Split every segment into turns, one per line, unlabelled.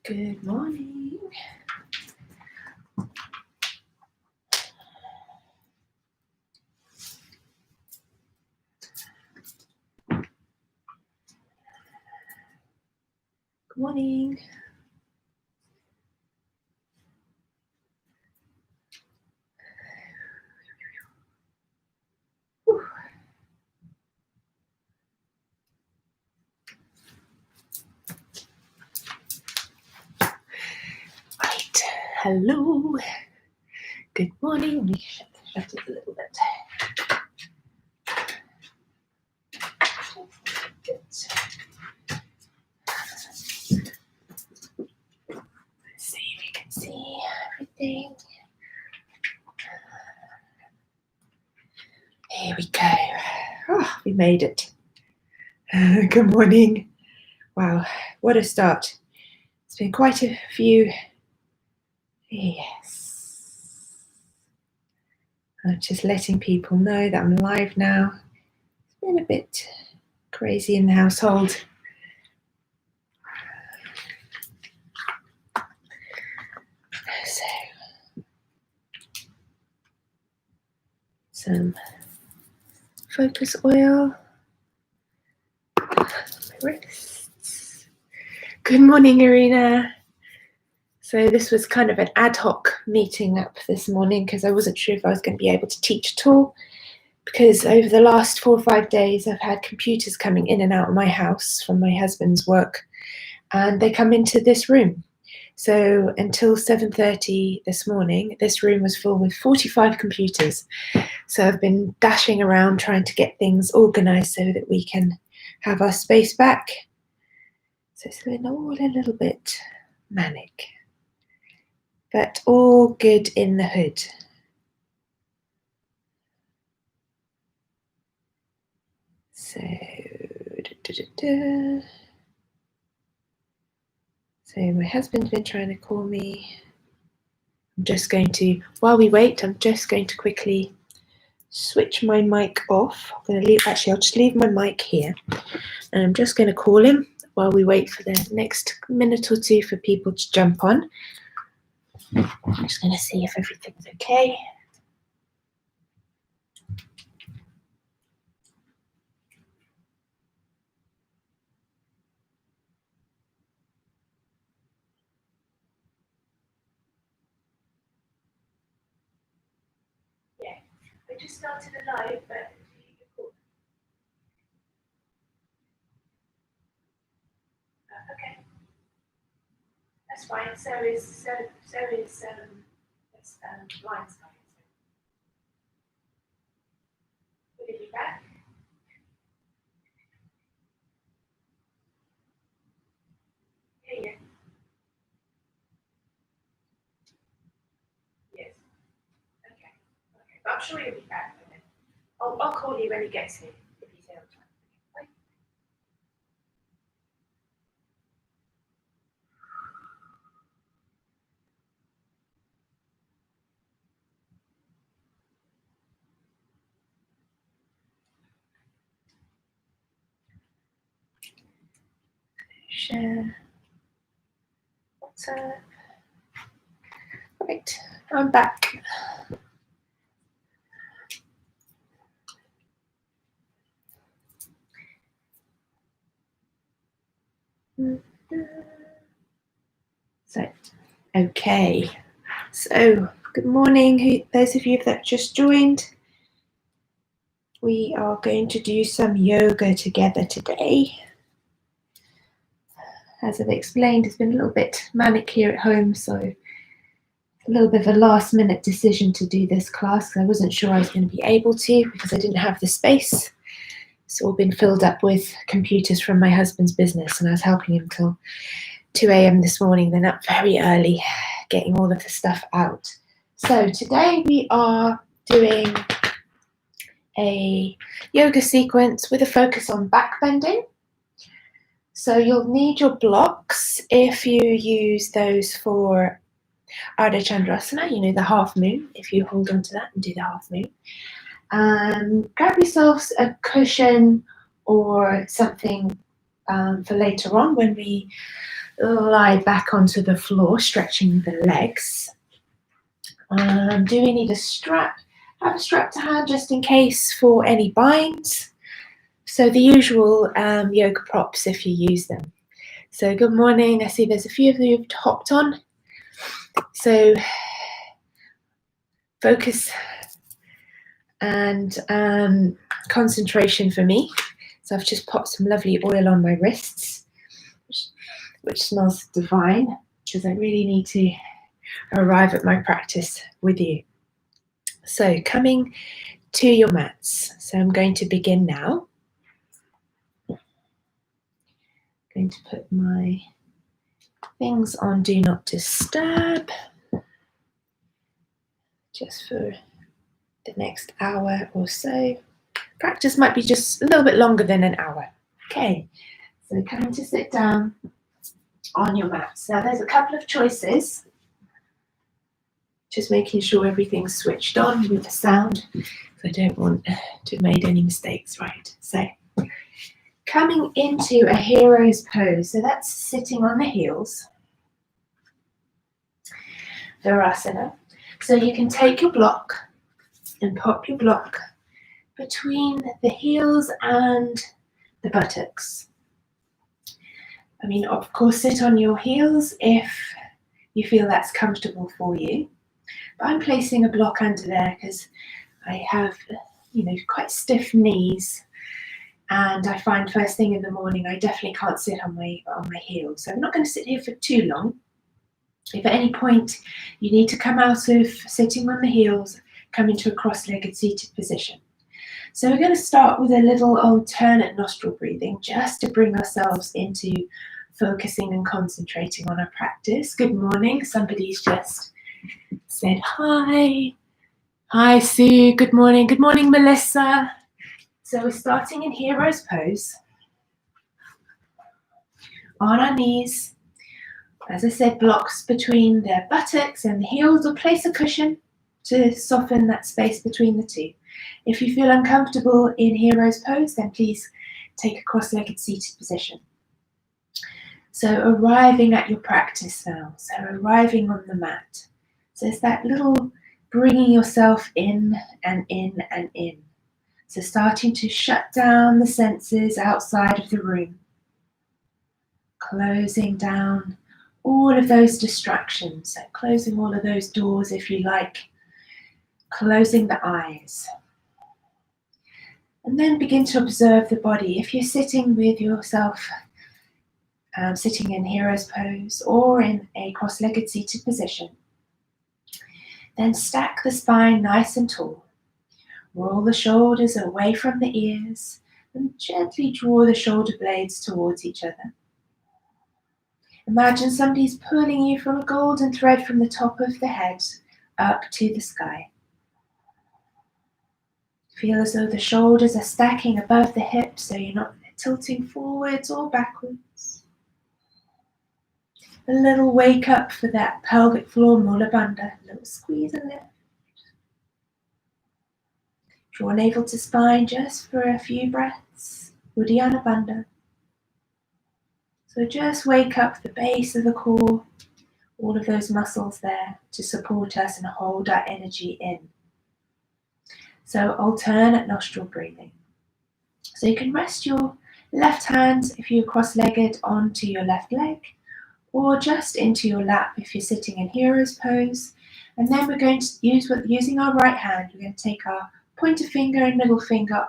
Good morning. Good morning. Whew. Right. Hello. Good morning. Let me shut it a little bit. Let's see if you can see everything. Here we go. Oh, we made it. Good morning. Wow, what a start. It's been quite a few. Yes. I'm just letting people know that I'm live now. It's been a bit crazy in the household. So, some focus oil. My wrists. Good morning, Irina. So this was kind of an ad hoc meeting up this morning because I wasn't sure if I was going to be able to teach at all, because over the last 4 or 5 days I've had computers coming in and out of my house from my husband's work, and they come into this room. So until 7:30 this morning, this room was full with 45 computers. So I've been dashing around trying to get things organized so that we can have our space back. So it's been all a little bit manic, but all good in the hood. So, So my husband's been trying to call me. I'm just going to, while we wait, I'm just going to quickly switch my mic off. I'm going to leave, actually, I'll just leave my mic here. And I'm just going to call him while we wait for the next minute or two for people to jump on. I'm just going to see if everything's okay. Yeah, I just started a live, but okay, that's fine. So is blind side. Will he be back? Yeah. Yes. Okay. But I'm sure he'll be back. I'll call you when he gets here if he's here on time. Okay. Share. What's up? Right, I'm back. So, okay. So, good morning, those of you that just joined. We are going to do some yoga together today. As I've explained, it's been a little bit manic here at home, so a little bit of a last minute decision to do this class. I wasn't sure I was going to be able to because I didn't have the space. It's all been filled up with computers from my husband's business, and I was helping him till 2 a.m. this morning, then up very early, getting all of the stuff out. So today we are doing a yoga sequence with a focus on back bending. So you'll need your blocks if you use those for Ardha Chandrasana, you know, the half moon, if you hold on to that and do the half moon. Grab yourselves a cushion or something for later on when we lie back onto the floor, stretching the legs. Do we need a strap? Have a strap to hand just in case for any binds. So the usual yoga props if you use them. So good morning. I see there's a few of you who've hopped on. So focus and concentration for me. So I've just popped some lovely oil on my wrists, which smells divine, because I really need to arrive at my practice with you. So coming to your mats. So I'm going to begin now. I'm going to put my things on Do Not Disturb, just for the next hour or so. Practice might be just a little bit longer than an hour. Okay, so coming to sit down on your mats. Now there's a couple of choices. Just making sure everything's switched on with the sound. I don't want to have made any mistakes, right? So coming into a hero's pose. So that's sitting on the heels. Virasana. So you can take your block and pop your block between the heels and the buttocks. I mean, of course, sit on your heels if you feel that's comfortable for you. But I'm placing a block under there because I have, quite stiff knees, and I find first thing in the morning I definitely can't sit on my heels. So I'm not going to sit here for too long. If at any point you need to come out of sitting on the heels, come into a cross-legged seated position. So we're going to start with a little alternate nostril breathing, just to bring ourselves into focusing and concentrating on our practice. Good morning. Somebody's just said hi. Hi, Sue. Good morning. Good morning, Melissa. So we're starting in hero's pose. On our knees. As I said, blocks between the buttocks and the heels, or place a cushion to soften that space between the two. If you feel uncomfortable in hero's pose, then please take a cross-legged seated position. So arriving at your practice now. So arriving on the mat. So it's that little bringing yourself in and in and in. So starting to shut down the senses outside of the room. Closing down all of those distractions. So closing all of those doors if you like. Closing the eyes. And then begin to observe the body. If you're sitting with yourself, sitting in hero's pose or in a cross-legged seated position, then stack the spine nice and tall. Roll the shoulders away from the ears and gently draw the shoulder blades towards each other. Imagine somebody's pulling you from a golden thread from the top of the head up to the sky. Feel as though the shoulders are stacking above the hips, so you're not tilting forwards or backwards. A little wake up for that pelvic floor mula bandha, a little squeeze and lift. Draw navel to spine just for a few breaths. Uddiyana bandha. So just wake up the base of the core, all of those muscles there to support us and hold our energy in. So alternate nostril breathing. So you can rest your left hand, if you're cross-legged, onto your left leg, or just into your lap if you're sitting in hero's pose. And then we're going to using our right hand, we're going to take our pointer finger and middle finger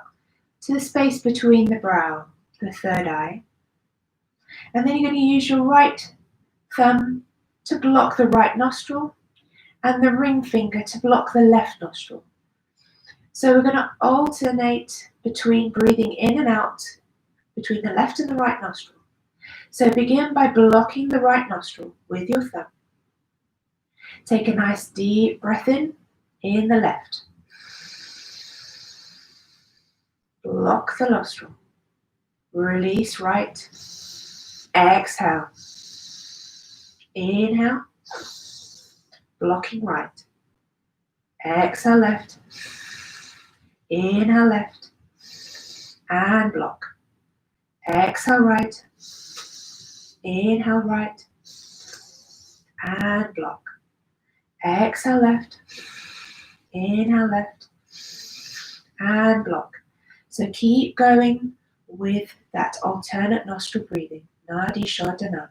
to the space between the brow, the third eye. And then you're going to use your right thumb to block the right nostril and the ring finger to block the left nostril. So we're going to alternate between breathing in and out between the left and the right nostril. So begin by blocking the right nostril with your thumb. Take a nice deep breath in the left. Block the nostril. Release right. Exhale. Inhale. Blocking right. Exhale left. Inhale left. And block. Exhale right. Inhale right. And block. Exhale left. Inhale left. And block. So keep going with that alternate nostril breathing. Nadi Shodhana.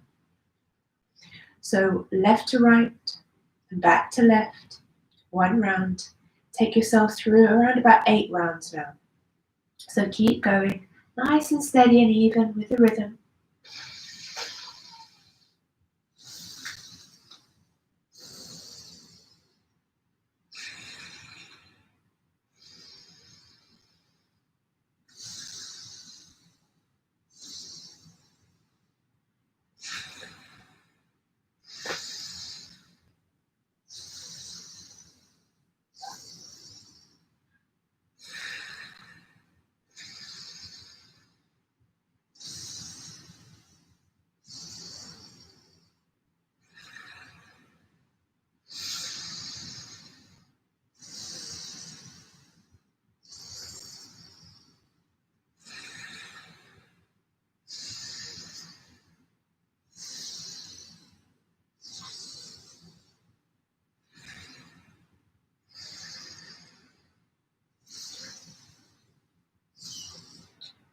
So left to right and back to left. 1 round. Take yourself through around about 8 rounds now. So keep going nice and steady and even with the rhythm.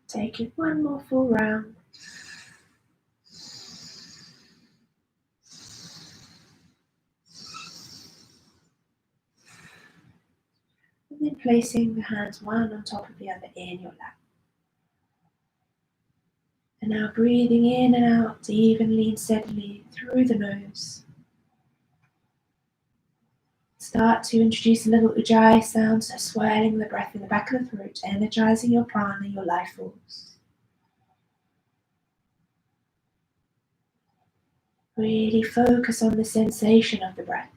Take it 1 more full round. And then placing the hands one on top of the other in your lap. And now breathing in and out evenly and steadily through the nose. Start to introduce a little ujjayi sound, so swirling the breath in the back of the throat, energizing your prana, your life force. Really focus on the sensation of the breath.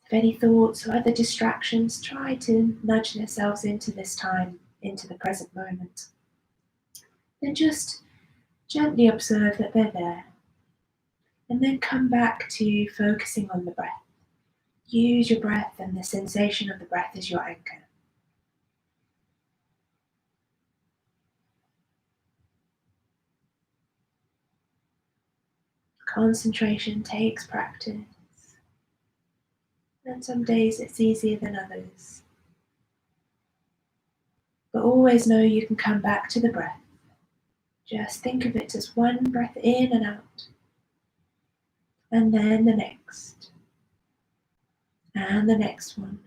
If any thoughts or other distractions, try to nudge themselves into this time, into the present moment. Then just gently observe that they're there. And then come back to focusing on the breath. Use your breath and the sensation of the breath as your anchor. Concentration takes practice. And some days it's easier than others. But always know you can come back to the breath. Just think of it as one breath in and out. And then the next. And the next one.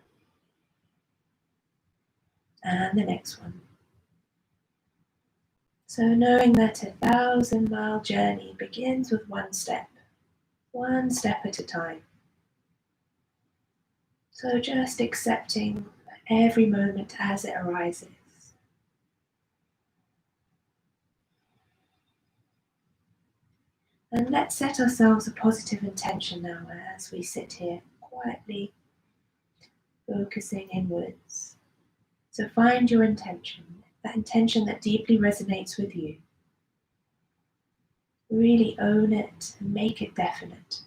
And the next one. So knowing that a 1,000-mile journey begins with one step at a time. So just accepting every moment as it arises. And let's set ourselves a positive intention now as we sit here quietly focusing inwards. So find your intention, that intention that deeply resonates with you. Really own it and make it definite.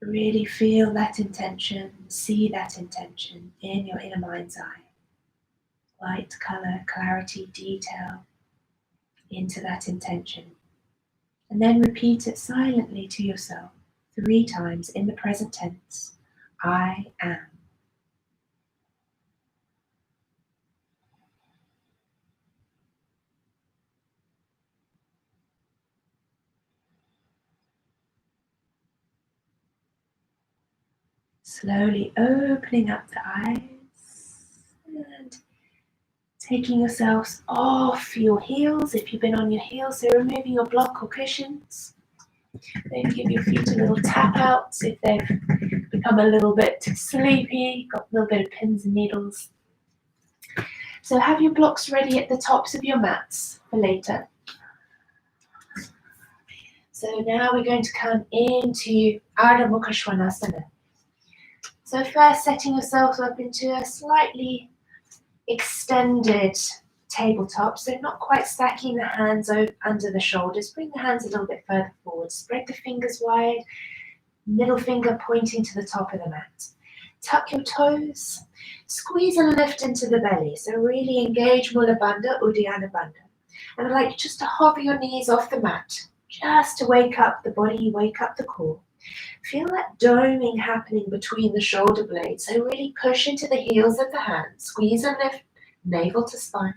Really feel that intention, see that intention in your inner mind's eye. Light, color, clarity, detail into that intention. And then repeat it silently to yourself 3 times in the present tense. I am. Slowly opening up the eyes and taking yourselves off your heels if you've been on your heels, so removing your block or cushions. Then give your feet a little tap out if they've become a little bit sleepy, got a little bit of pins and needles. So have your blocks ready at the tops of your mats for later. So now we're going to come into Ardha Mukha Svanasana. So first setting yourself up into a slightly extended tabletop, so not quite stacking the hands under the shoulders. Bring the hands a little bit further forward. Spread the fingers wide, middle finger pointing to the top of the mat. Tuck your toes, squeeze and lift into the belly. So really engage Mula Bandha, Uddiyana Bandha. And I'd like you just to hover your knees off the mat, just to wake up the body, wake up the core. Feel that doming happening between the shoulder blades. So really push into the heels of the hands. Squeeze and lift, navel to spine.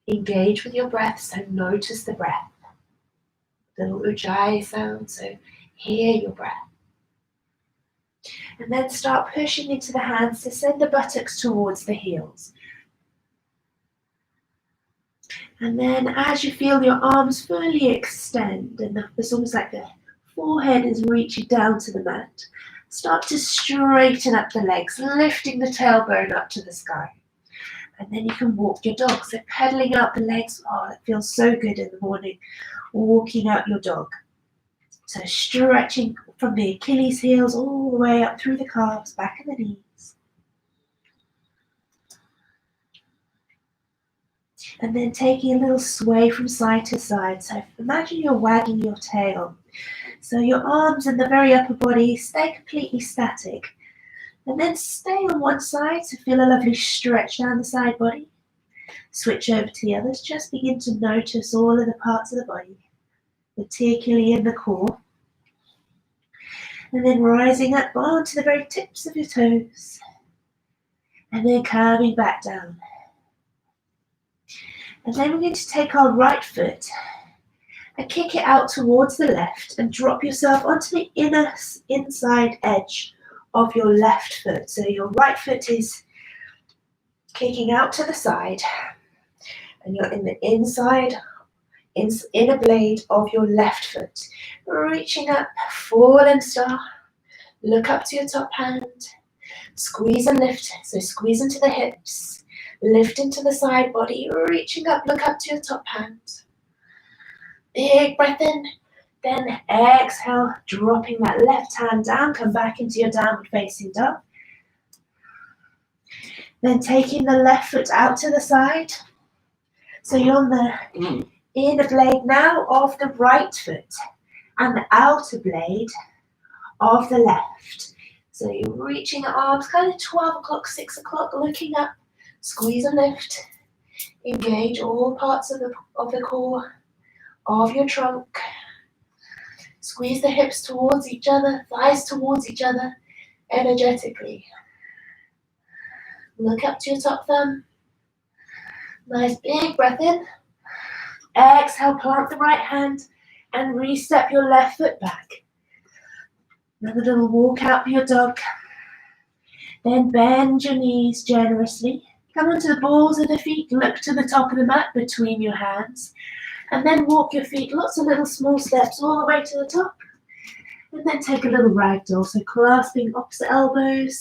Engage with your breath, so notice the breath. Little ujjayi sound, so hear your breath. And then start pushing into the hands to send the buttocks towards the heels. And then as you feel your arms fully extend, and it's almost like the forehead is reaching down to the mat, start to straighten up the legs, lifting the tailbone up to the sky. And then you can walk your dog. So pedaling out the legs, oh, it feels so good in the morning, walking out your dog. So stretching from the Achilles heels all the way up through the calves, back of the knees. And then taking a little sway from side to side. So imagine you're wagging your tail. So your arms and the very upper body stay completely static. And then stay on one side, so feel a lovely stretch down the side body. Switch over to the others. Just begin to notice all of the parts of the body, particularly in the core. And then rising up onto the very tips of your toes. And then curving back down. And then we're going to take our right foot and kick it out towards the left and drop yourself onto the inside edge of your left foot. So your right foot is kicking out to the side and you're in the inner blade of your left foot. Reaching up, fallen star, look up to your top hand, squeeze and lift, so squeeze into the hips, lift into the side body, reaching up, look up to your top hand. Big breath in, then exhale, dropping that left hand down, come back into your downward facing dog. Then taking the left foot out to the side. So you're on the inner blade now of the right foot and the outer blade of the left. So you're reaching the arms, kind of 12 o'clock, 6 o'clock, looking up, squeeze and lift. Engage all parts of the core, of your trunk. Squeeze the hips towards each other, thighs towards each other, energetically. Look up to your top thumb. Nice big breath in. Exhale, plant the right hand and re-step your left foot back. Another little walk out for your dog. Then bend your knees generously. Come onto the balls of the feet, look to the top of the mat between your hands. And then walk your feet, lots of little small steps all the way to the top. And then take a little ragdoll, so clasping opposite elbows.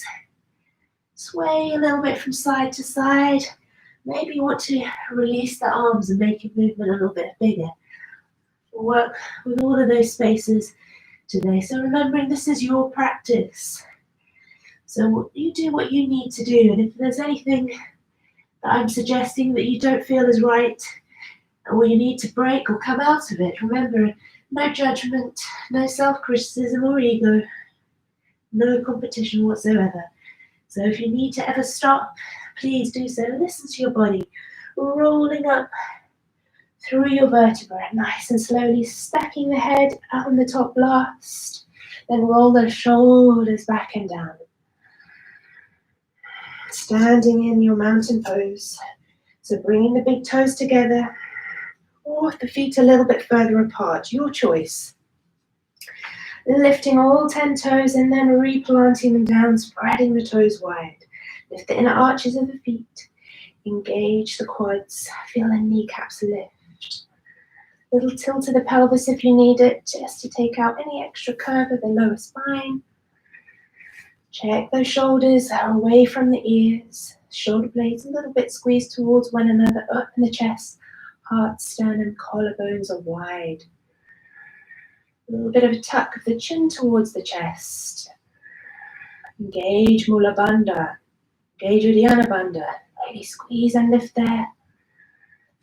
Sway a little bit from side to side. Maybe you want to release the arms and make your movement a little bit bigger. We'll work with all of those spaces today. So remembering this is your practice. So you do what you need to do. And if there's anything that I'm suggesting that you don't feel is right, or you need to break or come out of it, remember, no judgment, no self-criticism or ego, no competition whatsoever. So if you need to ever stop, please do so. Listen to your body rolling up through your vertebrae, nice and slowly, stacking the head up on the top last, then roll the shoulders back and down. Standing in your mountain pose. So bringing the big toes together, or the feet a little bit further apart, your choice. Lifting all 10 toes and then replanting them down, spreading the toes wide. Lift the inner arches of the feet. Engage the quads. Feel the kneecaps lift. Little tilt of the pelvis if you need it, just to take out any extra curve of the lower spine. Check those shoulders away from the ears. Shoulder blades a little bit squeezed towards one another, up in the chest. Heart, sternum, collarbones are wide. A little bit of a tuck of the chin towards the chest. Engage Mula Bandha. Engage Uddiyana Bandha. Really squeeze and lift there.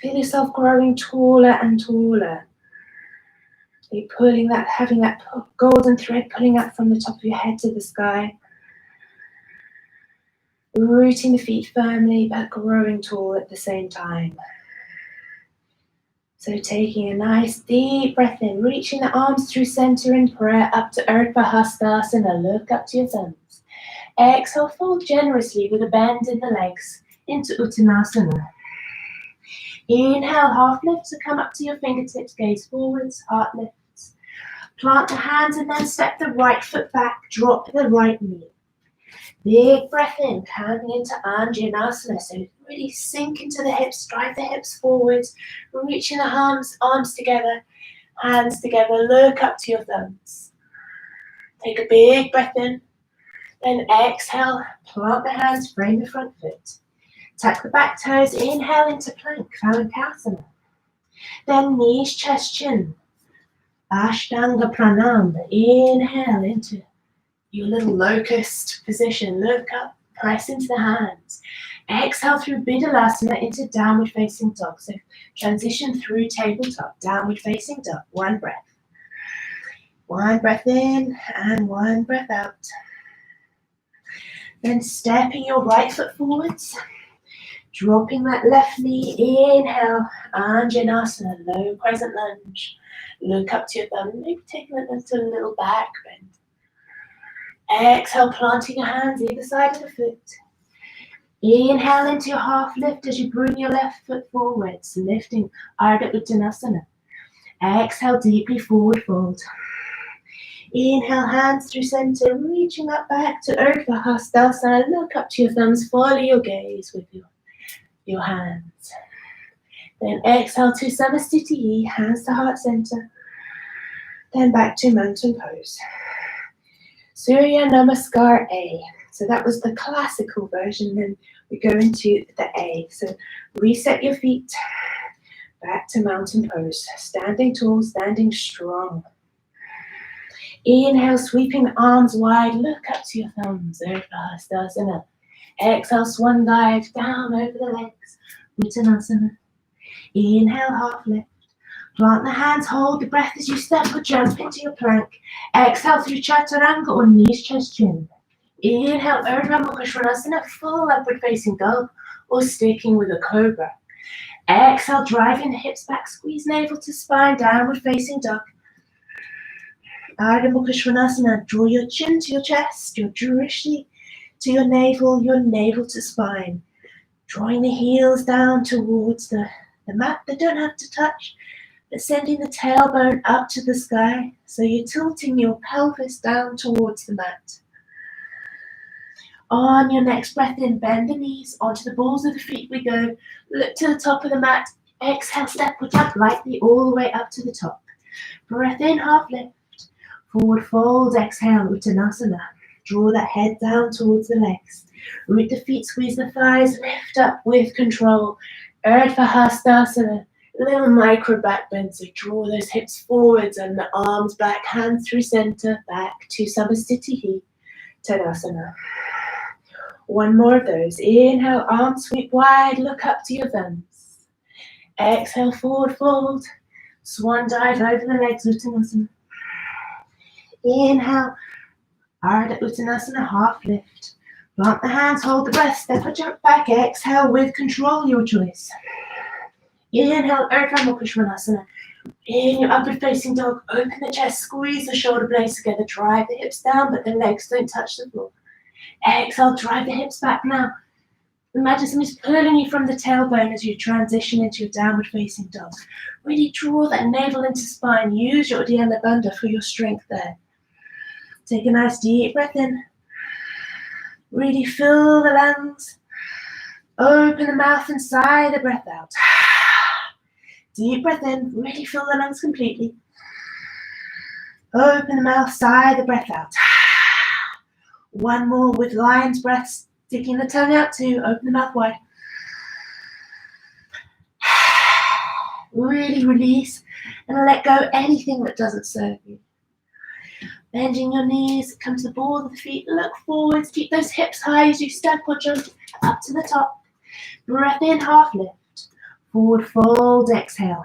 Feel yourself growing taller and taller. You're pulling that, having that golden thread pulling up from the top of your head to the sky. Rooting the feet firmly, but growing tall at the same time. So taking a nice deep breath in, reaching the arms through center in prayer up to Urdhva Hastasana. Look up to your thumbs. Exhale, fold generously with a bend in the legs into Uttanasana. Inhale, half lift to come up to your fingertips, gaze forwards, heart lifts. Plant the hands and then step the right foot back, drop the right knee. Big breath in, coming into Anjanasana. So really sink into the hips, drive the hips forwards, reaching the arms together, hands together, look up to your thumbs. Take a big breath in, then exhale, plant the hands, frame the front foot. Tuck the back toes, inhale into plank, Phalakasana. Then knees, chest, chin. Ashtanga Pranam, inhale into your little locust position. Look up, press into the hands. Exhale through Bidalasana into downward facing dog. So transition through tabletop, downward facing dog. One breath. One breath in and one breath out. Then stepping your right foot forwards. Dropping that left knee, inhale, Anjanasana, low crescent lunge. Look up to your thumb, maybe taking it into a little back bend. Exhale, planting your hands either side of the foot. Inhale into your half lift as you bring your left foot forwards, lifting Ardha Uttanasana. Exhale, deeply forward fold. Inhale, hands through center, reaching up back to Urdhva Hastasana. Look up to your thumbs, follow your gaze with your hands. Then exhale to Samasthiti, hands to heart center. Then back to mountain pose. Surya Namaskar A. So that was the classical version. Then we go into the A. So reset your feet. Back to mountain pose. Standing tall, standing strong. Inhale, sweeping the arms wide. Look up to your thumbs. Urdhva Hastasana. Exhale, swan dive down over the legs. Uttanasana. Inhale, half lift. Plant the hands, hold the breath as you step or jump into your plank. Exhale through Chaturanga or knees, chest, chin. Inhale, Urdhva Mukha Svanasana, full upward facing dog or sticking with a cobra. Exhale, driving the hips back, squeeze navel to spine, downward facing dog. Ardha Mukha Svanasana, draw your chin to your chest, your drishti to your navel to spine. Drawing the heels down towards the mat. They don't have to touch, but sending the tailbone up to the sky. So you're tilting your pelvis down towards the mat. On your next breath in, bend the knees onto the balls of the feet we go. Look to the top of the mat. Exhale, step or jump lightly all the way up to the top. Breath in, half lift. Forward fold, exhale, Uttanasana. Draw that head down towards the legs. Root the feet, squeeze the thighs, lift up with control. Urdhva Hastasana, little micro back bend. So draw those hips forwards and the arms back, hands through center, back to Samasthiti, Tadasana. One more of those. Inhale, arms sweep wide, look up to your thumbs. Exhale, forward fold. Swan dive over the legs, Uttanasana. Inhale, Ardha Uttanasana, half lift. Plant the hands, hold the breath, step or jump back. Exhale with control, your choice. Inhale, Urdhva Mukha Svanasana. In your upward facing dog, open the chest, squeeze the shoulder blades together, drive the hips down, but the legs don't touch the floor. Exhale, drive the hips back now. Imagine somebody's pulling you from the tailbone as you transition into your downward facing dog. Really draw that navel into spine. Use your Uddiyana Bandha for your strength there. Take a nice deep breath in. Really fill the lungs. Open the mouth and sigh the breath out. Deep breath in. Really fill the lungs completely. Open the mouth, sigh the breath out. One more with lion's breath, sticking the tongue out too. Open the mouth wide. Really release and let go anything that doesn't serve you. Bending your knees, come to the ball of the feet, look forwards, keep those hips high as you step or jump up to the top. Breath in, half lift, forward fold, exhale.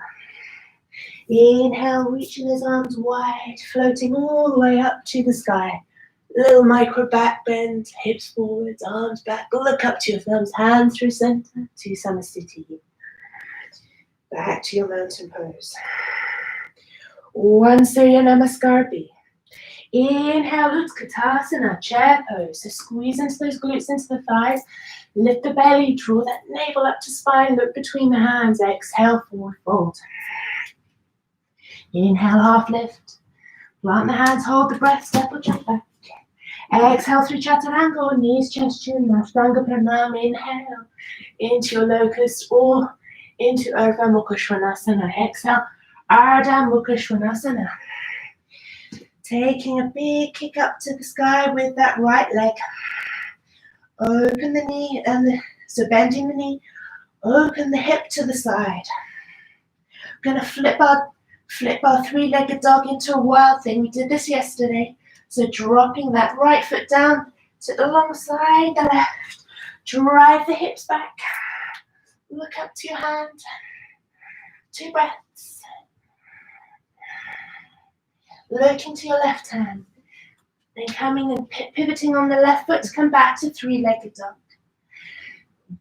Inhale, reaching those arms wide, floating all the way up to the sky. Little micro back bend, hips forwards, arms back, look up to your thumbs, hands through center to Samasthiti. Back to your mountain pose. One Surya Namaskar. Inhale, Utkatasana, chair pose. So squeeze into those glutes, into the thighs. Lift the belly, draw that navel up to spine, look between the hands. Exhale, forward fold. Inhale, half lift. Plant the hands, hold the breath, step or jump back. Exhale through Chaturanga, knees, chest, chin, Ashtanga Pranam. Inhale into your locust or into Urdhva Mukha Svanasana. Exhale, Ardha Mukha Svanasana. Taking a big kick up to the sky with that right leg. Open the knee, so bending the knee. Open the hip to the side. We're going to flip our three-legged dog into a wild thing. We did this yesterday. So dropping that right foot down to alongside the left. Drive the hips back. Look up to your hand. 2 breaths. Looking to your left hand. Then coming and pivoting on the left foot to come back to three-legged dog.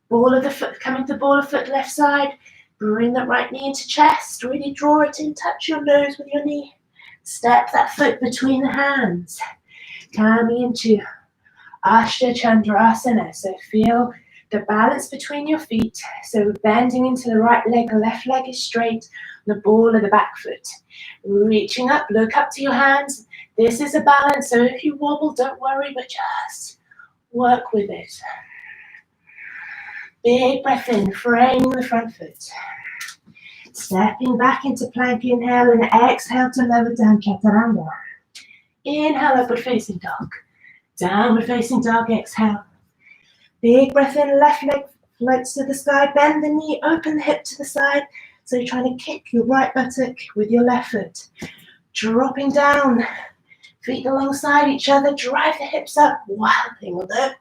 Ball of the foot, coming to the ball of foot left side. Bring that right knee into chest. Really draw it in. Touch your nose with your knee. Step that foot between the hands. Coming into Ashta Chandrasana. So feel the balance between your feet. So bending into the right leg, the left leg is straight. The ball of the back foot. Reaching up, look up to your hands. This is a balance. So if you wobble, don't worry, but just work with it. Big breath in, framing the front foot. Stepping back into plank, inhale and exhale to lower down Chaturanga. Inhale, upward facing dog. Downward facing dog, exhale. Big breath in, left leg floats to the sky, bend the knee, open the hip to the side. So you're trying to kick your right buttock with your left foot. Dropping down, feet alongside each other, drive the hips up, wild thing, look back.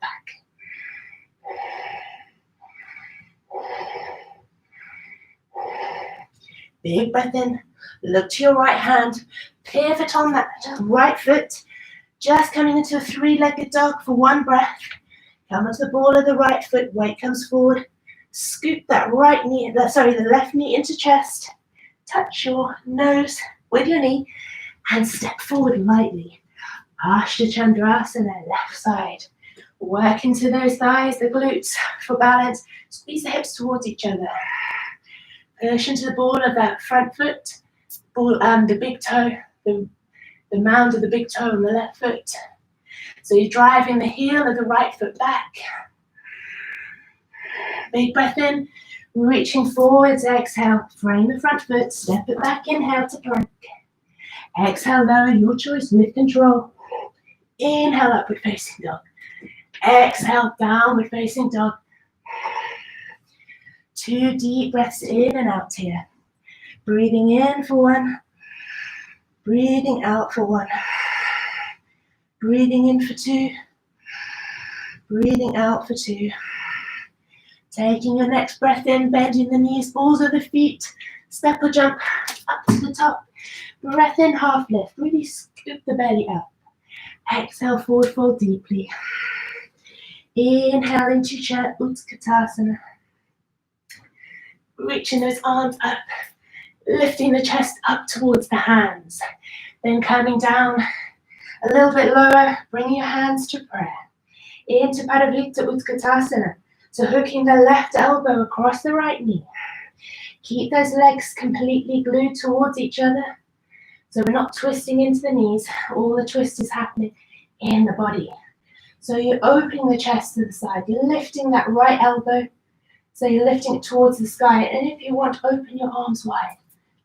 Big breath in, look to your right hand, pivot on that right foot, just coming into a three-legged dog for 1 breath. Come onto the ball of the right foot, weight comes forward, scoop that the left knee into chest, touch your nose with your knee, and step forward lightly. Ashta Chandrasana, left side. Work into those thighs, the glutes for balance, squeeze the hips towards each other. Push into the ball of that front foot, the big toe, the mound of the big toe on the left foot. So you're driving the heel of the right foot back. Big breath in, reaching forwards, exhale, frame the front foot, step it back, inhale to plank. Exhale, lower, your choice, with control. Inhale, upward facing dog. Exhale, downward facing dog. 2 deep breaths in and out here. Breathing in for 1. Breathing out for 1. Breathing in for 2. Breathing out for 2. Taking your next breath in, bending the knees, balls of the feet. Step or jump up to the top. Breath in, half lift. Really scoop the belly up. Exhale, forward fold deeply. Inhale into chair, Utkatasana. Reaching those arms up, lifting the chest up towards the hands. Then coming down a little bit lower, bringing your hands to prayer. Into Parivrtta Utkatasana. So hooking the left elbow across the right knee. Keep those legs completely glued towards each other. So we're not twisting into the knees. All the twist is happening in the body. So you're opening the chest to the side. You're lifting that right elbow. So you're lifting it towards the sky. And if you want, open your arms wide.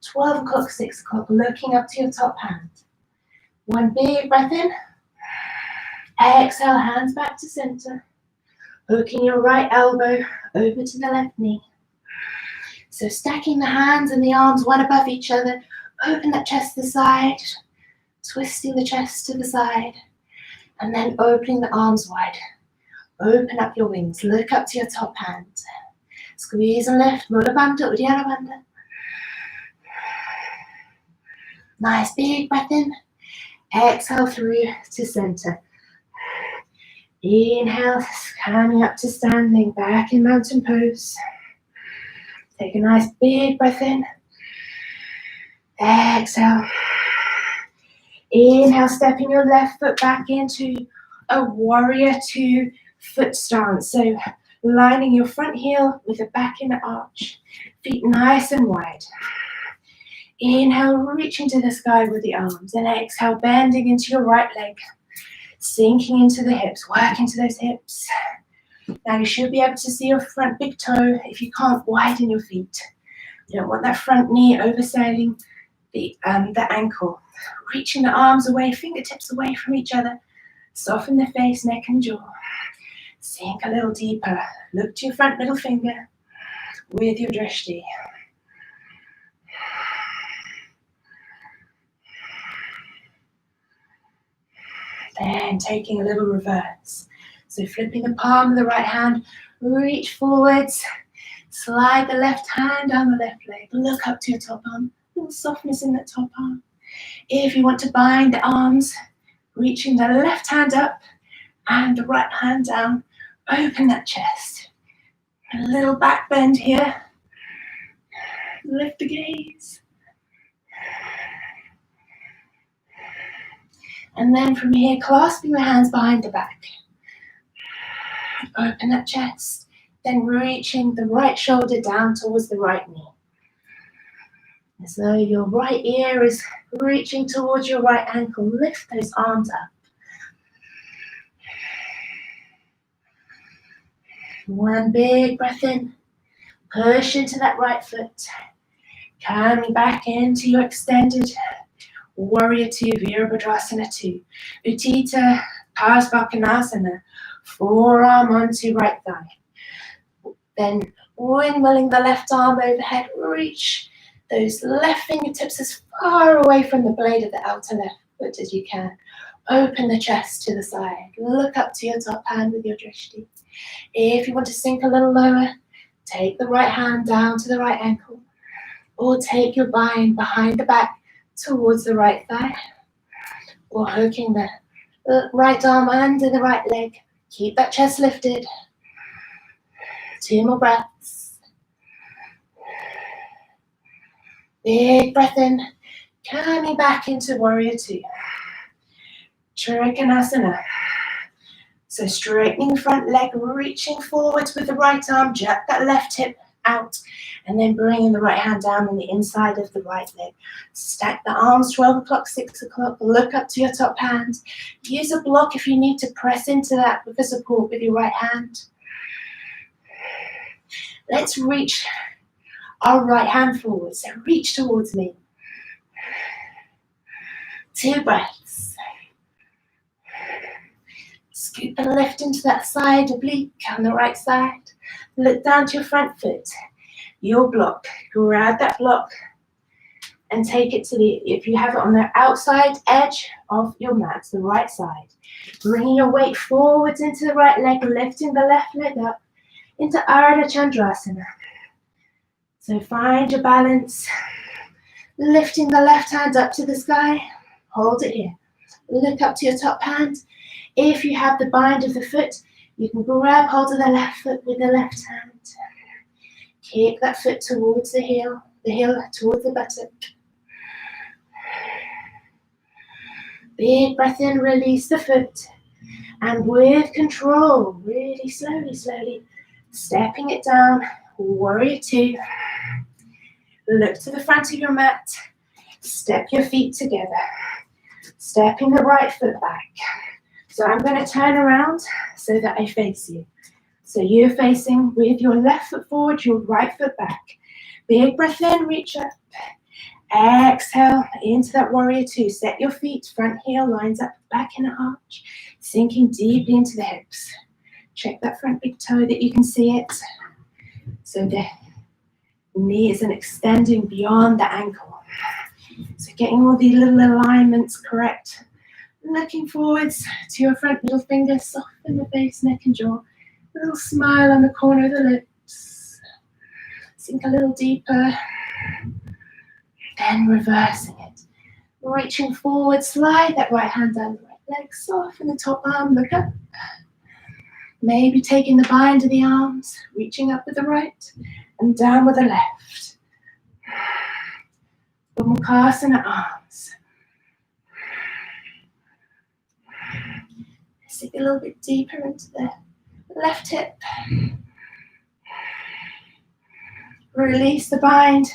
12 o'clock, 6 o'clock, looking up to your top hand. 1 big breath in. Exhale, hands back to center. Hooking your right elbow over to the left knee. So stacking the hands and the arms one above each other. Open that chest to the side. Twisting the chest to the side and then opening the arms wide. Open up your wings, look up to your top hand. Squeeze and lift, Mula Bandha, Uddiyana Bandha. Nice big breath in. Exhale through to center. Inhale, coming up to standing, back in mountain pose. Take a nice big breath in. Exhale. Inhale, stepping your left foot back into a warrior two foot stance. So lining your front heel with the back in the arch. Feet nice and wide. Inhale, reaching to the sky with the arms. And exhale, bending into your right leg. Sinking into the hips, work into those hips. Now you should be able to see your front big toe. If you can't, widen your feet. You don't want that front knee overselling the ankle. Reaching the arms away, fingertips away from each other. Soften the face, neck and jaw. Sink a little deeper. Look to your front middle finger with your drishti. Then taking a little reverse. So flipping the palm of the right hand, reach forwards. Slide the left hand down the left leg. Look up to your top arm. A little softness in that top arm. If you want to bind the arms, reaching the left hand up and the right hand down, open that chest. A little back bend here. Lift the gaze. And then from here, clasping the hands behind the back. Open that chest. Then reaching the right shoulder down towards the right knee. As though your right ear is reaching towards your right ankle. Lift those arms up. One big breath in. Push into that right foot. Coming back into your extended Warrior two, Virabhadrasana 2. Utthita Parsvakonasana. Forearm onto right thigh. Then windmilling the left arm overhead. Reach those left fingertips as far away from the blade of the outer left foot as you can. Open the chest to the side. Look up to your top hand with your drishti. If you want to sink a little lower, take the right hand down to the right ankle. Or take your bind behind the back towards the right thigh. Or hooking the right arm under the right leg. Keep that chest lifted. 2 more breaths. Big breath in, coming back into Warrior 2. Trikonasana. So straightening the front leg, reaching forwards with the right arm, jerk that left hip out, and then bringing the right hand down on the inside of the right leg. Stack the arms, 12 o'clock, 6 o'clock, look up to your top hand. Use a block if you need to press into that with the support with your right hand. Let's reach our right hand forward, so reach towards me. 2 breaths. Scoop and lift into that side oblique on the right side. Look down to your front foot, your block. Grab that block and take it to if you have it on the outside edge of your mat, the right side. Bringing your weight forwards into the right leg, lifting the left leg up into Ardha Chandrasana. So find your balance, lifting the left hand up to the sky, hold it here. Look up to your top hand. If you have the bind of the foot, you can grab hold of the left foot with the left hand. Kick that foot towards the heel towards the buttock. Big breath in, release the foot. And with control, really slowly, stepping it down, Warrior 2. Look to the front of your mat. Step your feet together. Stepping the right foot back. So I'm going to turn around so that I face you. So you're facing with your left foot forward, your right foot back. Big breath in, reach up. Exhale into that Warrior 2. Set your feet, front heel lines up, back in an arch. Sinking deeply into the hips. Check that front big toe that you can see it. So the knee isn't extending beyond the ankle. So getting all these little alignments correct. Looking forwards to your front middle finger, soften the face, neck and jaw. A little smile on the corner of the lips. Sink a little deeper. Then reversing it. Reaching forward, slide that right hand down the right leg, soften the top arm, look up. Maybe taking the bind of the arms, reaching up with the right and down with the left. Mukasana arms. Sink a little bit deeper into the left hip. Release the bind.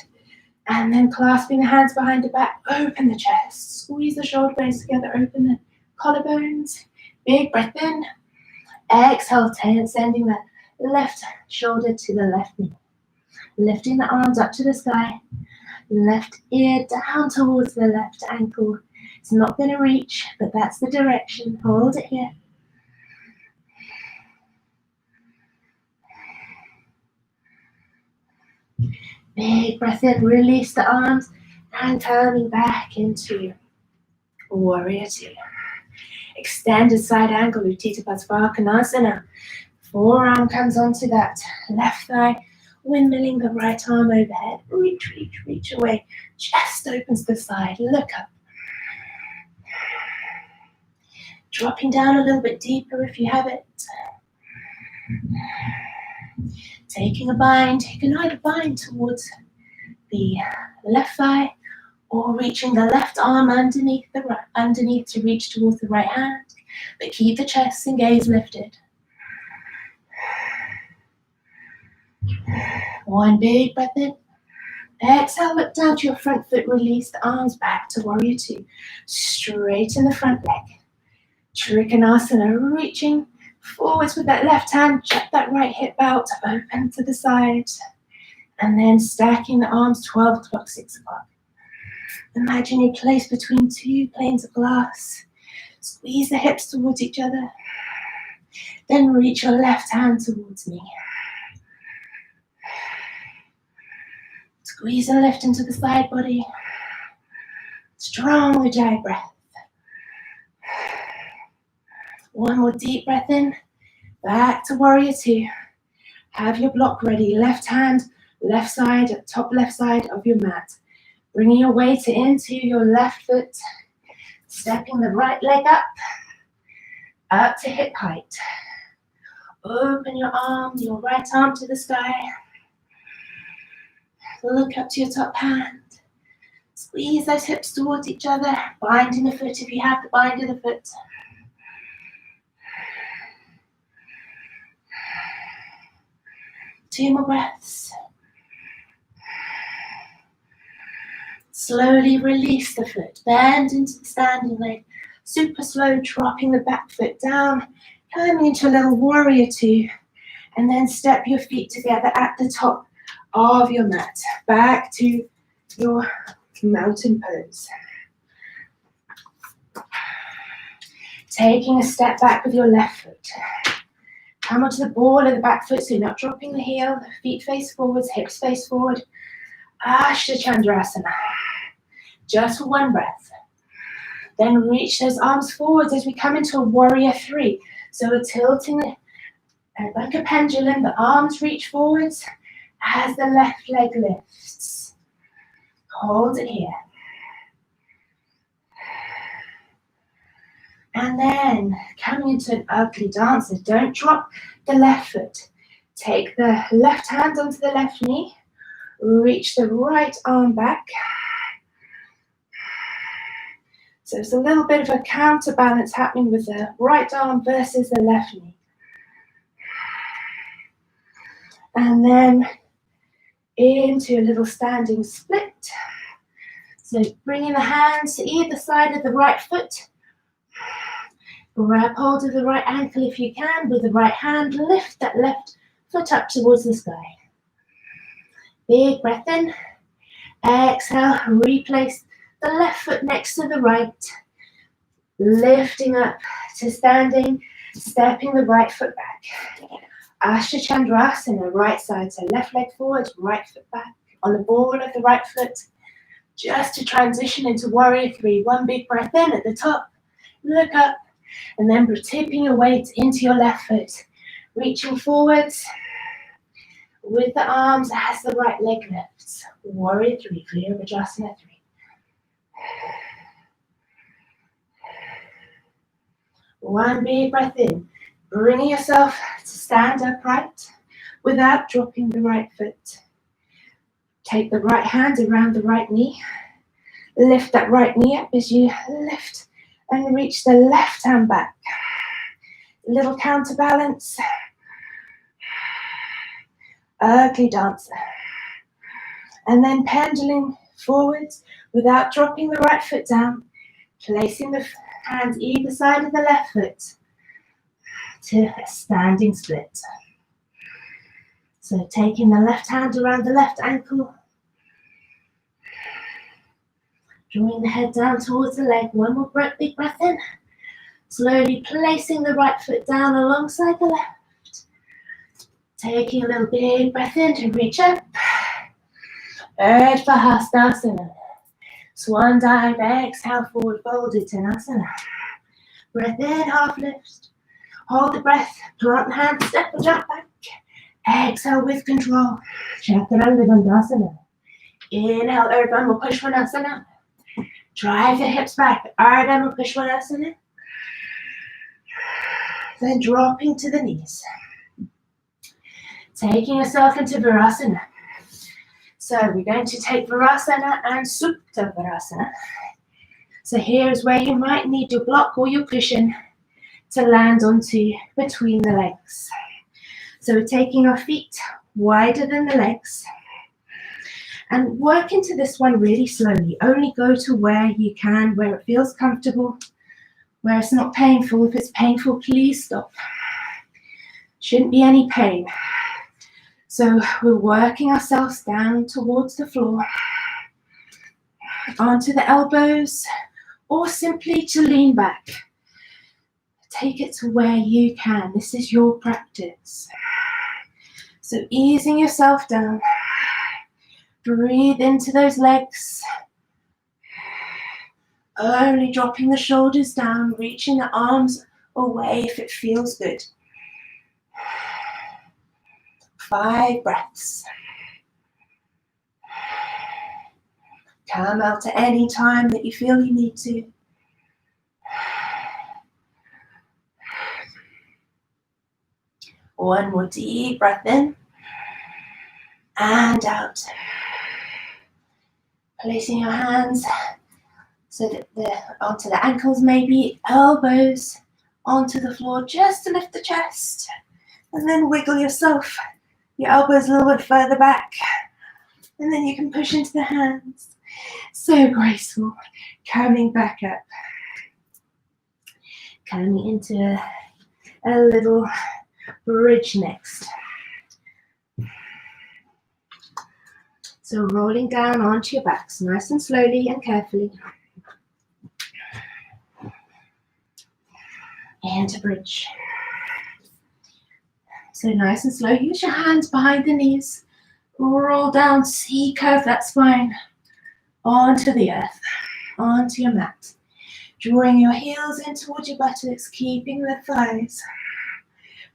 And then clasping the hands behind the back, open the chest. Squeeze the shoulder blades together, open the collarbones. Big breath in. Exhale, sending the left shoulder to the left knee. Lifting the arms up to the sky. Left ear down towards the left ankle. It's not going to reach, but that's the direction. Hold it here. Big breath in, release the arms, and coming back into Warrior Two. Extended side angle, Utthita Konasana. Forearm comes onto that left thigh, windmilling the right arm overhead. Reach, reach, reach away. Chest opens to the side, look up. Dropping down a little bit deeper if you have it. Taking a bind, you can either bind towards the left thigh or reaching the left arm underneath to reach towards the right hand, but keep the chest and gaze lifted. One big breath in. Exhale, look down to your front foot, release the arms back to Warrior Two. Straighten the front leg. Trikonasana, reaching forwards with that left hand, check that right hip out, open to the side. And then stacking the arms, 12 o'clock, 6 o'clock. Imagine you place between two planes of glass. Squeeze the hips towards each other. Then reach your left hand towards me. Squeeze and lift into the side body. Strong Ujjayi breath. One more deep breath in. Back to Warrior Two. Have your block ready. Left hand, left side, top left side of your mat. Bringing your weight into your left foot. Stepping the right leg up to hip height. Open your arm, your right arm to the sky. Look up to your top hand. Squeeze those hips towards each other. Binding the foot if you have the bind of the foot. Two more breaths. Slowly release the foot. Bend into the standing leg. Super slow, dropping the back foot down. Coming into a little Warrior Two. And then step your feet together at the top of your mat. Back to your mountain pose. Taking a step back with your left foot. Come onto the ball of the back foot, so you're not dropping the heel. The feet face forwards, hips face forward. Chandrasana. Just for one breath. Then reach those arms forwards as we come into a Warrior Three. So we're tilting like a pendulum. The arms reach forwards as the left leg lifts. Hold it here. And then coming into an ugly dancer. Don't drop the left foot. Take the left hand onto the left knee. Reach the right arm back. So it's a little bit of a counterbalance happening with the right arm versus the left knee. And then into a little standing split. So bringing the hands to either side of the right foot. Grab hold of the right ankle if you can. With the right hand, lift that left foot up towards the sky. Big breath in. Exhale, replace the left foot next to the right. Lifting up to standing, stepping the right foot back. Chandrasana, right side, so left leg forward, right foot back. On the ball of the right foot, just to transition into warrior three. One big breath in at the top, look up, and then tipping your weight into your left foot, reaching forwards with the arms as the right leg lifts. Warrior three for your Vinyasa three. One big breath in, bringing yourself to stand upright without dropping the right foot. Take the right hand around the right knee. Lift that right knee up as you lift and reach the left hand back. Little counterbalance. Ugly dancer. And then pendulum forwards without dropping the right foot down. Placing the hands either side of the left foot to a standing split. So taking the left hand around the left ankle. Drawing the head down towards the leg. One more big breath in. Slowly placing the right foot down alongside the left. Taking a little big breath in to reach up. Urdhva Hastasana. Swan dive, exhale, forward fold, Uttanasana. Breath in, half lift. Hold the breath, plant the hand, step and jump back. Exhale with control. Chaturanga Dandasana. Inhale, Urdhva Mukha. Drive the hips back, Ardha Mukha. Then dropping to the knees. Taking yourself into Virasana. So we're going to take Virasana and Supta Virasana. So here's where you might need your block or your cushion to land onto between the legs. So we're taking our feet wider than the legs and work into this one really slowly. Only go to where you can, where it feels comfortable, where it's not painful. If it's painful, please stop. Shouldn't be any pain. So we're working ourselves down towards the floor, onto the elbows, or simply to lean back. Take it to where you can. This is your practice. So easing yourself down. Breathe into those legs. Only dropping the shoulders down, reaching the arms away if it feels good. 5 breaths. Come out at any time that you feel you need to. One more deep breath in and out. Placing your hands so that onto the ankles, maybe elbows onto the floor, just to lift the chest, and then wiggle yourself. Your elbows a little bit further back, and then you can push into the hands. So graceful. Coming back up. Coming into a little bridge next. So rolling down onto your backs, nice and slowly and carefully. Into bridge. So nice and slow. Use your hands behind the knees. Roll down, C-curve that spine onto the earth, onto your mat. Drawing your heels in towards your buttocks, keeping the thighs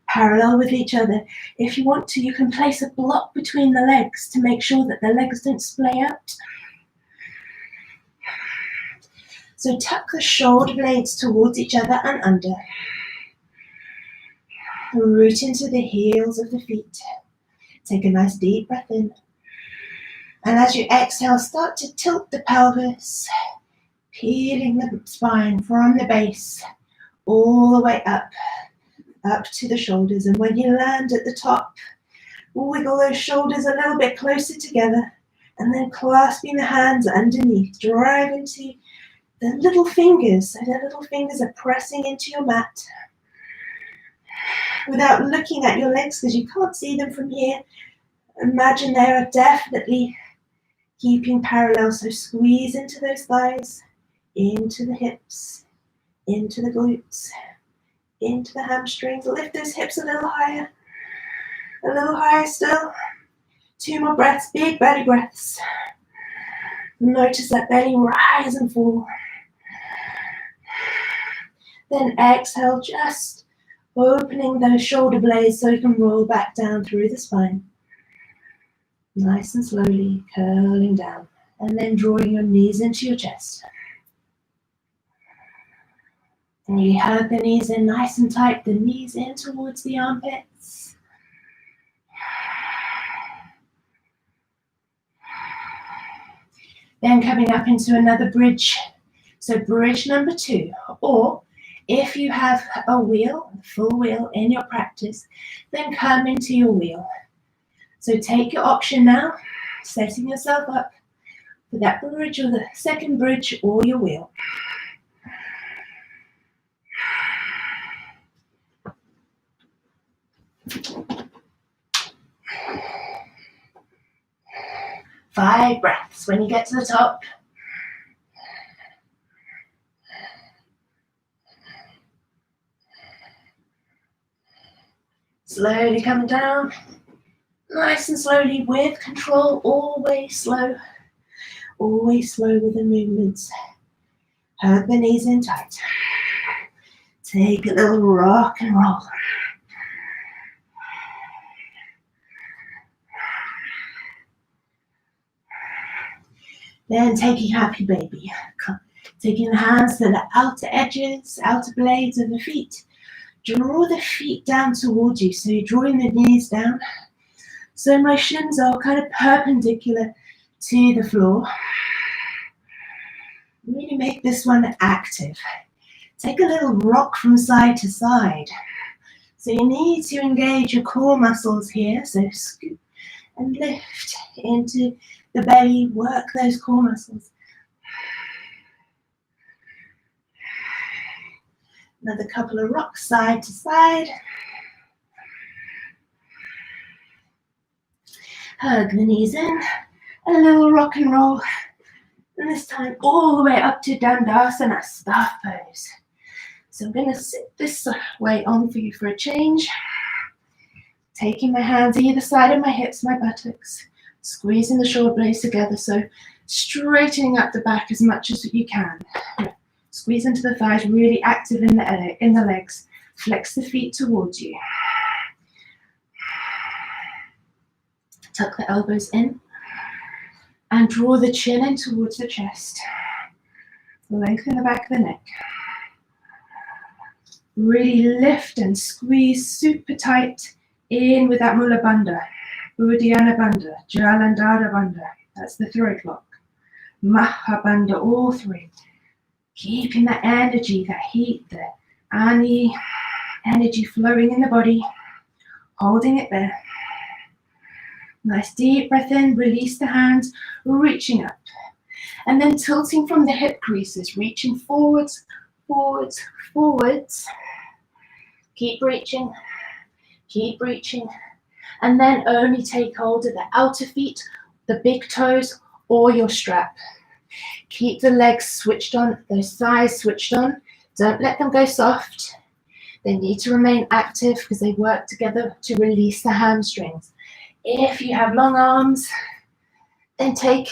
parallel with each other. If you want to, you can place a block between the legs to make sure that the legs don't splay out. So tuck the shoulder blades towards each other and under. Root into the heels of the feet. Take a nice deep breath in. And as you exhale, start to tilt the pelvis, peeling the spine from the base all the way up to the shoulders. And when you land at the top, wiggle those shoulders a little bit closer together and then clasping the hands underneath. Drive into the little fingers, so the little fingers are pressing into your mat without looking at your legs because you can't see them from here. Imagine they are definitely keeping parallel, so squeeze into those thighs, into the hips, into the glutes, into the hamstrings. Lift those hips a little higher still. 2 more breaths, big belly breaths. Notice that belly rise and fall. Then exhale, just opening those shoulder blades so you can roll back down through the spine. Nice and slowly curling down. And then drawing your knees into your chest. And you hug the knees in nice and tight, the knees in towards the armpits. Then coming up into another bridge. So bridge number 2, or if you have a wheel, a full wheel in your practice, then come into your wheel. So take your option now, setting yourself up for that bridge or the second bridge or your wheel. Five breaths. When you get to the top, slowly coming down, nice and slowly with control, always slow with the movements. Hug the knees in tight. Take a little rock and roll. Then taking happy baby. Taking the hands to the outer edges, outer blades of the feet. Draw the feet down towards you. So you're drawing the knees down. So my shins are kind of perpendicular to the floor. Really make this one active. Take a little rock from side to side. So you need to engage your core muscles here. So scoop and lift into the belly. Work those core muscles. Another couple of rocks side to side. Hug the knees in. A little rock and roll. And this time all the way up to Dandasana, staff pose. So I'm going to sit this way on for you for a change. Taking my hands either side of my hips, my buttocks. Squeezing the shoulder blades together. So straightening up the back as much as you can. Squeeze into the thighs, really active in the legs. Flex the feet towards you. Tuck the elbows in. And draw the chin in towards the chest. Lengthen the back of the neck. Really lift and squeeze super tight in with that Mula Bandha, Uddiyana Bandha, Jalandhara Bandha. That's the throat lock. Maha Bandha, all three. Keeping that energy, that heat, the Ani energy flowing in the body. Holding it there. Nice deep breath in, release the hands, reaching up. And then tilting from the hip creases, reaching forwards, forwards, forwards. Keep reaching, and then only take hold of the outer feet, the big toes, or your strap. Keep the legs switched on, those thighs switched on. Don't let them go soft. They need to remain active because they work together to release the hamstrings. If you have long arms, then take,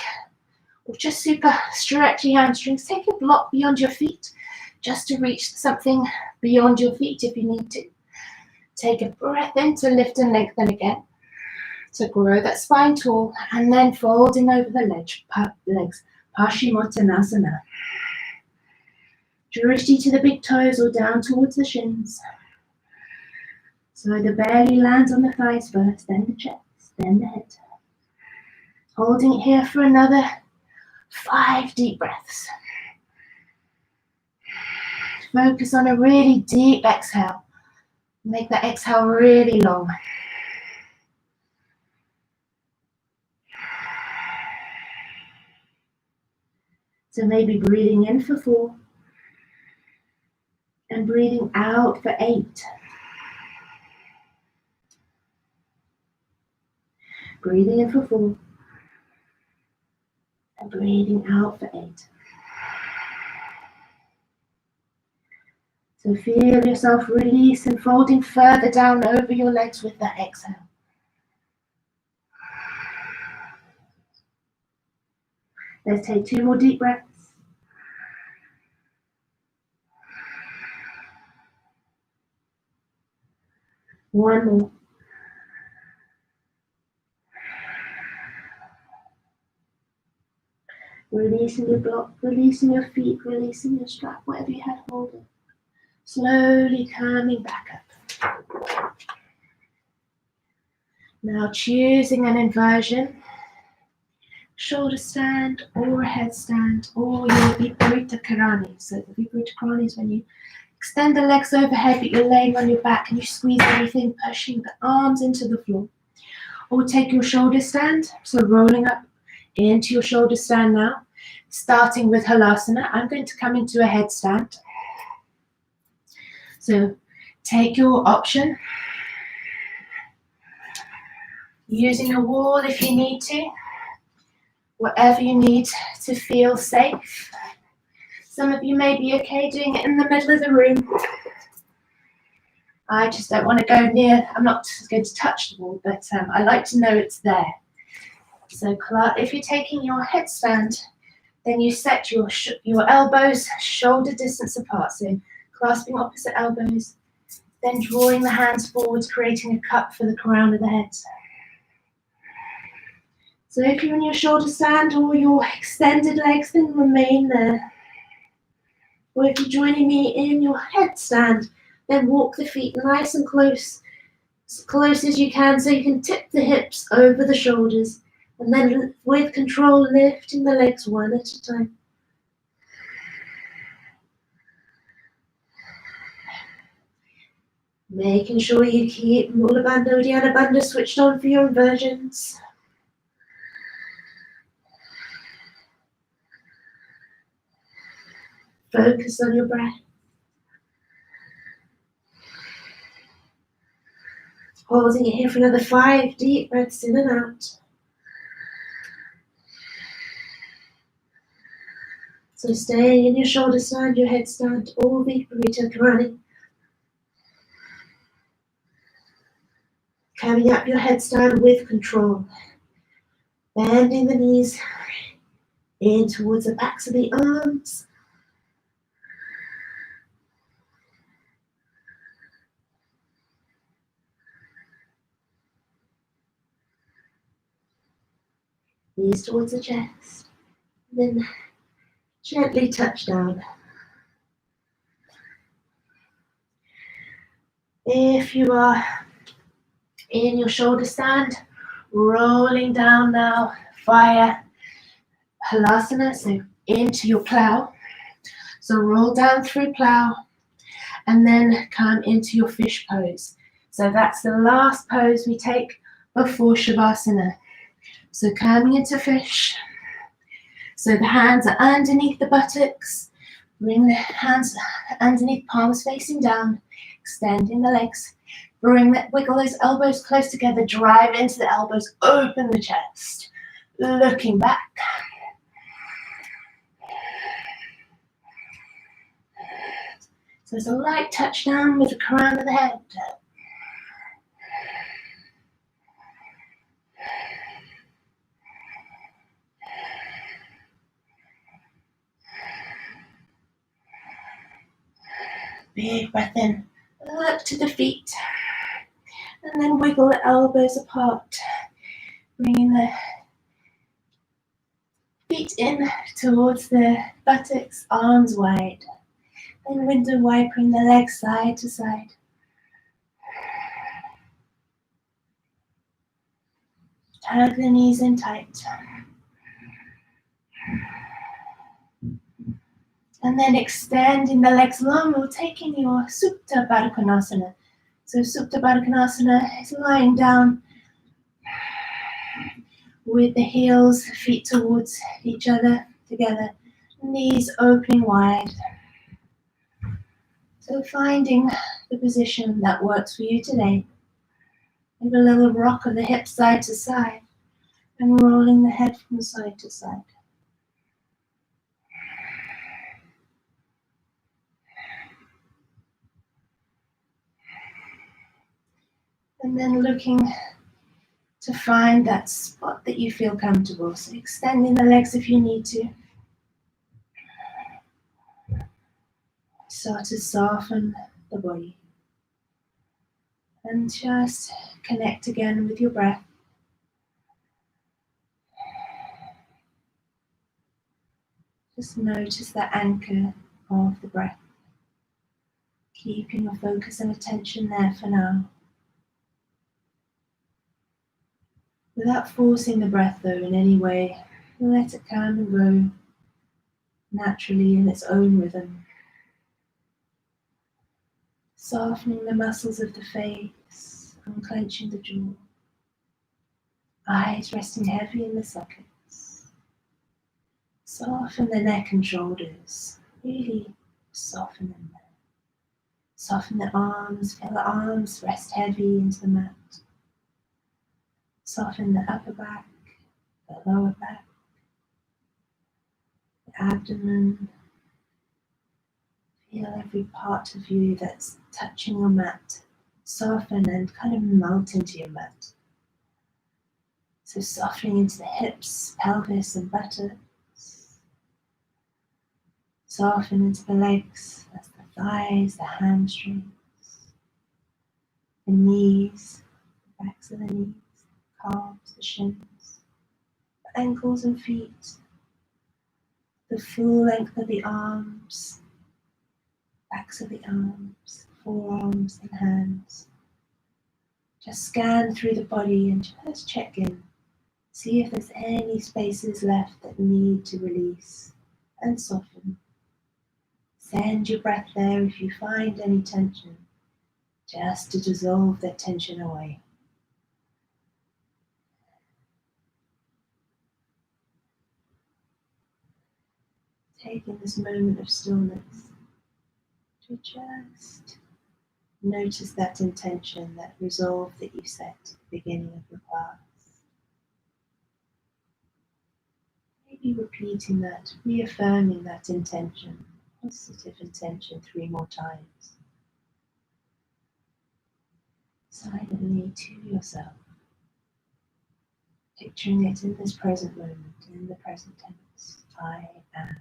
or just super stretch your hamstrings, take a block beyond your feet, just to reach something beyond your feet if you need to. Take a breath in to lift and lengthen again. To grow that spine tall, and then folding over the legs. Paschimottanasana. Drishti to the big toes or down towards the shins. So the belly lands on the thighs first, then the chest, then the head. Holding it here for another 5 deep breaths. Focus on a really deep exhale. Make that exhale really long. So maybe breathing in for 4 and breathing out for 8. Breathing in for 4 and breathing out for 8. So feel yourself release and folding further down over your legs with that exhale. Let's take 2 more deep breaths. One more. Releasing your block, releasing your feet, releasing your strap, whatever you had hold of. Slowly coming back up. Now choosing an inversion, shoulder stand or a headstand or your Viparita Karani. So the Viparita Karani is when you extend the legs overhead but you're laying on your back and you squeeze everything, pushing the arms into the floor. Or take your shoulder stand, so rolling up into your shoulder stand now, starting with Halasana. I'm going to come into a headstand. So take your option, using a wall if you need to, whatever you need to feel safe. Some of you may be okay doing it in the middle of the room. I just don't want to go near, I'm not going to touch the wall, but I like to know it's there. So if you're taking your headstand, then you set your elbows shoulder distance apart. So clasping opposite elbows, then drawing the hands forwards, creating a cup for the crown of the head. So if you're in your shoulder stand or your extended legs, then remain there. Or if you're joining me in your headstand, then walk the feet nice and close, as close as you can, so you can tip the hips over the shoulders. And then with control, lifting the legs one at a time. Making sure you keep Mula Bandha, Uddiyana Bandha switched on for your inversions. Focus on your breath. Holding it here for another 5 deep breaths in and out. So staying in your shoulder stand, your headstand, or Viparita Karani. Coming up your headstand with control. Bending the knees in towards the backs of the arms. Knees towards the chest. Then gently touch down. If you are in your shoulder stand, rolling down now via Halasana, so into your plow. So roll down through plow and then come into your fish pose. So that's the last pose we take before Shavasana. So coming into fish. So the hands are underneath the buttocks. Bring the hands underneath, palms facing down, extending the legs. Wiggle those elbows close together, drive into the elbows, open the chest, looking back. So there's a light touch down with the crown of the head. Big breath in, look to the feet, and then wiggle the elbows apart, bringing the feet in towards the buttocks, arms wide, then window wiping the legs side to side. Tug the knees in tight. And then extending the legs long, or taking your Supta Baddha Konasana. So Supta Baddha Konasana is lying down with the heels, feet towards each other, together, knees opening wide. So finding the position that works for you today. Maybe a little rock of the hips side to side, and rolling the head from side to side. And then looking to find that spot that you feel comfortable. So extending the legs if you need to. Start to soften the body. And just connect again with your breath. Just notice that anchor of the breath. Keeping your focus and attention there for now. Without forcing the breath though in any way, let it come and go naturally in its own rhythm. Softening the muscles of the face, unclenching the jaw. Eyes resting heavy in the sockets. Soften the neck and shoulders. Really soften them there. Soften the arms, feel the arms rest heavy into the mat. Soften the upper back, the lower back, the abdomen. Feel every part of you that's touching your mat. Soften and kind of melt into your mat. So softening into the hips, pelvis and buttocks. Soften into the legs, that's the thighs, the hamstrings, the knees, the backs of the knees, the calves, the shins, the ankles and feet, the full length of the arms, backs of the arms, forearms and hands. Just scan through the body and just check in. See if there's any spaces left that need to release and soften. Send your breath there if you find any tension, just to dissolve that tension away. Taking this moment of stillness to just notice that intention, that resolve that you set at the beginning of the class. Maybe repeating that, reaffirming that intention, positive intention 3 more times. Silently to yourself, picturing it in this present moment, in the present tense. I am.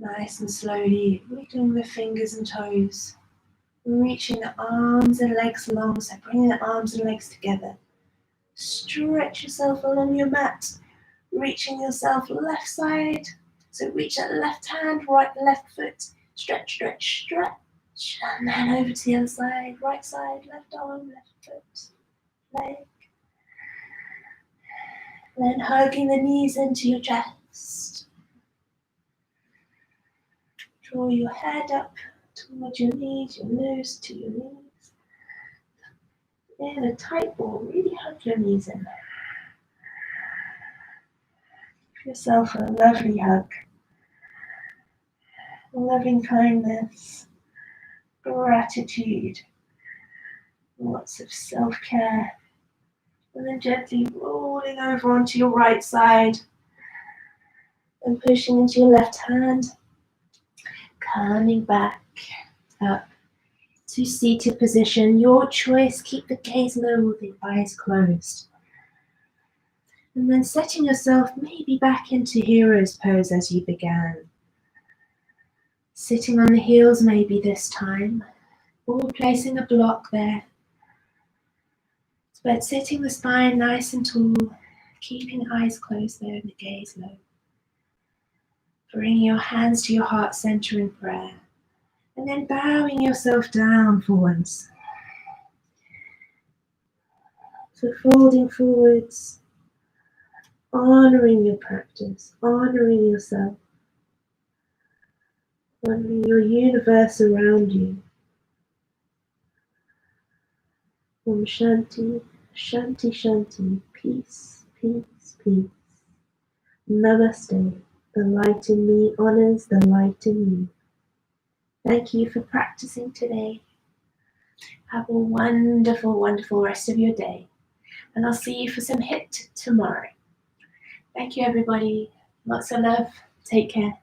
Nice and slowly wiggling the fingers and toes, reaching the arms and legs along, so bringing the arms and legs together. Stretch yourself along your mat, reaching yourself left side, so reach that left hand, right left foot, stretch, stretch, stretch, and then over to the other side, right side, left arm, left foot, leg. Then hugging the knees into your chest. Draw your head up towards your knees, your nose to your knees. In a tight ball, really hug your knees in. Give yourself a lovely hug. Loving kindness, gratitude, lots of self-care. And then gently rolling over onto your right side and pushing into your left hand. Coming back up to seated position. Your choice, keep the gaze low with the eyes closed. And then setting yourself maybe back into hero's pose as you began. Sitting on the heels maybe this time, or placing a block there. But sitting the spine nice and tall, keeping eyes closed there and the gaze low. Bringing your hands to your heart center in prayer. And then bowing yourself down for once. So folding forwards, honoring your practice, honoring yourself, honoring your universe around you. Om Shanti, Shanti, Shanti, peace, peace, peace. Namaste. The light in me honors the light in you. Thank you for practicing today. Have a wonderful, wonderful rest of your day. And I'll see you for some HIIT tomorrow. Thank you, everybody. Lots of love. Take care.